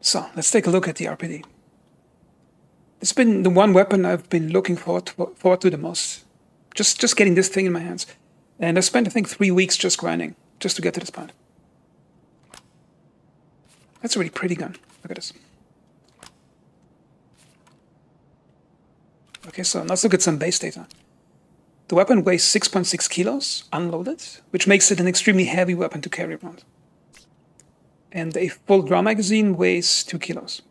So let's take a look at the RPD. It's been the one weapon I've been looking forward to the most. Just getting this thing in my hands. And I spent, I think, 3 weeks just grinding, just to get to this point. That's a really pretty gun. Look at this. Okay, so let's look at some base data. The weapon weighs 6.6 kilos, unloaded, which makes it an extremely heavy weapon to carry around. And a full drum magazine weighs 2 kilos.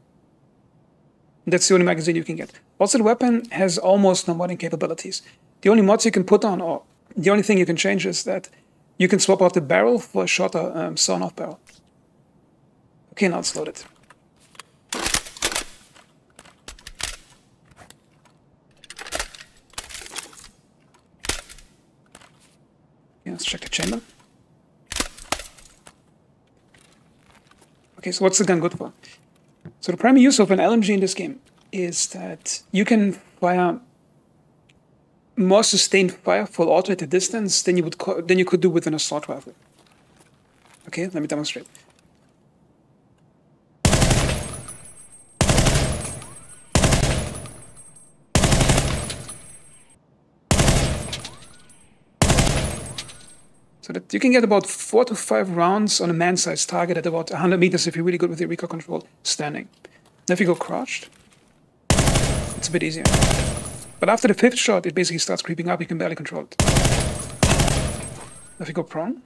That's the only magazine you can get. Also, the weapon has almost no modding capabilities. The only mods you can put on, or the only thing you can change, is that you can swap out the barrel for a shorter sawn-off barrel. Okay, now it's loaded. Yeah, let's check the chamber. Okay, so what's the gun good for? So the primary use of an LMG in this game is that you can fire more sustained fire full auto at a distance than you could do with an assault rifle. Okay, let me demonstrate. So that you can get about 4 to 5 rounds on a man-sized target at about 100 meters if you're really good with your recoil control standing. Now if you go crouched, it's a bit easier. But after the 5th shot, it basically starts creeping up, you can barely control it. Now if you go prone,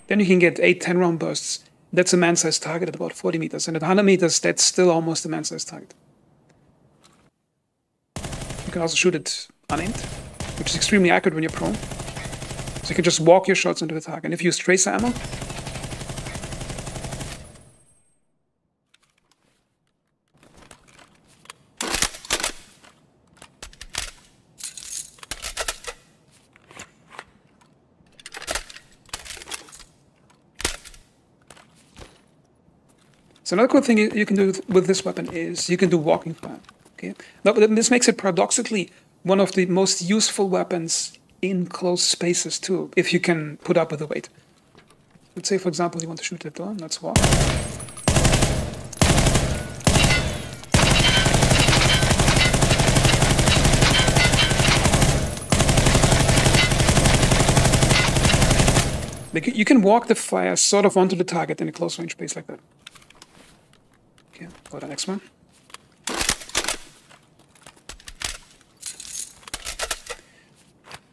then you can get 8-10 round bursts. That's a man-sized target at about 40 meters. And at 100 meters, that's still almost a man-sized target. You can also shoot it unaimed, which is extremely accurate when you're prone. So you can just walk your shots into the target. And if you use tracer ammo, so another cool thing you can do with this weapon is you can do walking fire. Okay, now, this makes it paradoxically one of the most useful weapons in close spaces too, if you can put up with the weight. Let's say, for example, you want to shoot the door. Let's walk. You can walk the fire sort of onto the target in a close range space like that. Okay, go to the next one.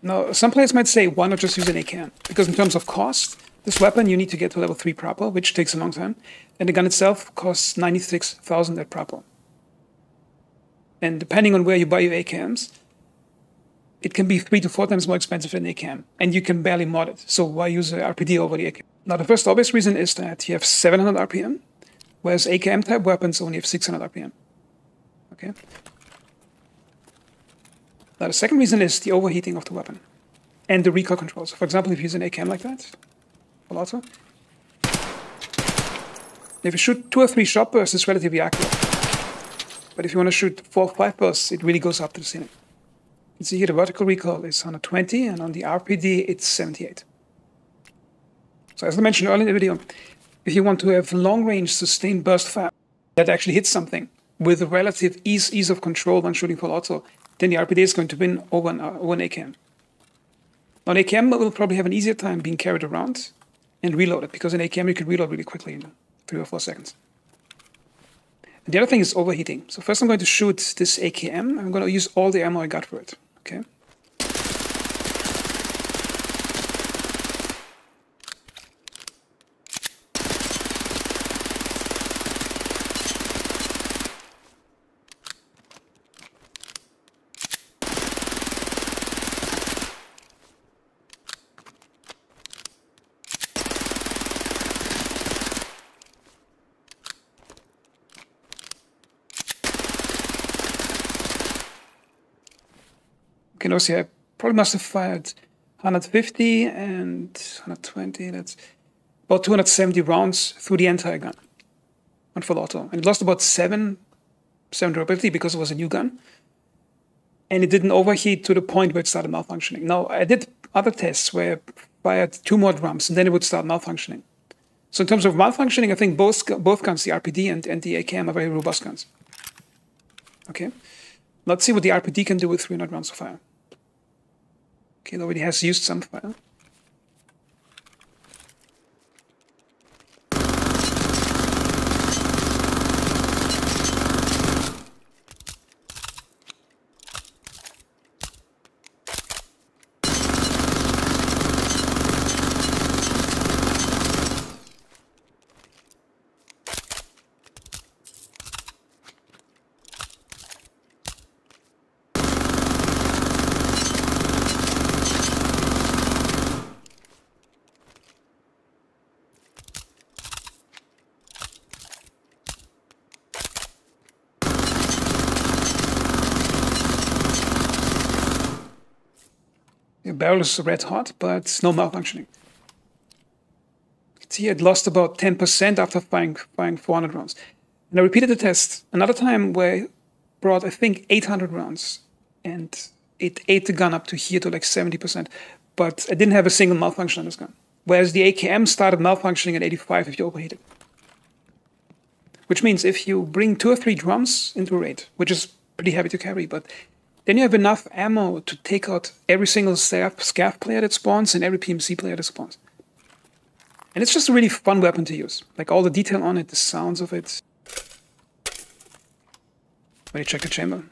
Now, some players might say, why not just use an AKM? Because in terms of cost, this weapon you need to get to level 3 proper, which takes a long time. And the gun itself costs 96,000 at proper. And depending on where you buy your AKMs, it can be 3 to 4 times more expensive than an AKM. And you can barely mod it. So why use an RPD over the AKM? Now, the first obvious reason is that you have 700 RPM, whereas AKM-type weapons only have 600 RPM. Okay? Now, the second reason is the overheating of the weapon and the recoil control. So, for example, if you use an AKM like that, full auto, if you shoot 2 or 3 shot bursts, it's relatively accurate. But if you want to shoot 4 or 5 bursts, it really goes up to the ceiling. You see here the vertical recoil is 120, and on the RPD, it's 78. So, as I mentioned earlier in the video, if you want to have long-range sustained burst fire that actually hits something with a relative ease of control when shooting full auto, then the RPD is going to win over an AKM. Now, an AKM will probably have an easier time being carried around and reloaded, because an AKM you can reload really quickly in 3 or 4 seconds. And the other thing is overheating. So first I'm going to shoot this AKM. I'm going to use all the ammo I got for it. Okay. Okay, now see, I probably must have fired 150 and 120. That's about 270 rounds through the entire gun on full auto. And it lost about 7 durability because it was a new gun. And it didn't overheat to the point where it started malfunctioning. Now, I did other tests where I fired 2 more drums and then it would start malfunctioning. So in terms of malfunctioning, I think both guns, the RPD and the AKM, are very robust guns. Okay, let's see what the RPD can do with 300 rounds of fire. Okay, it already has used some fire. The barrel is red hot, but no malfunctioning. See, it lost about 10% after firing 400 rounds. And I repeated the test another time where I brought, I think, 800 rounds. And it ate the gun up to here to like 70%. But I didn't have a single malfunction on this gun. Whereas the AKM started malfunctioning at 85 if you overheat it. Which means if you bring 2 or 3 drums into a raid, which is pretty heavy to carry, but then you have enough ammo to take out every single scav player that spawns and every PMC player that spawns. And it's just a really fun weapon to use. Like all the detail on it, the sounds of it. When you check the chamber.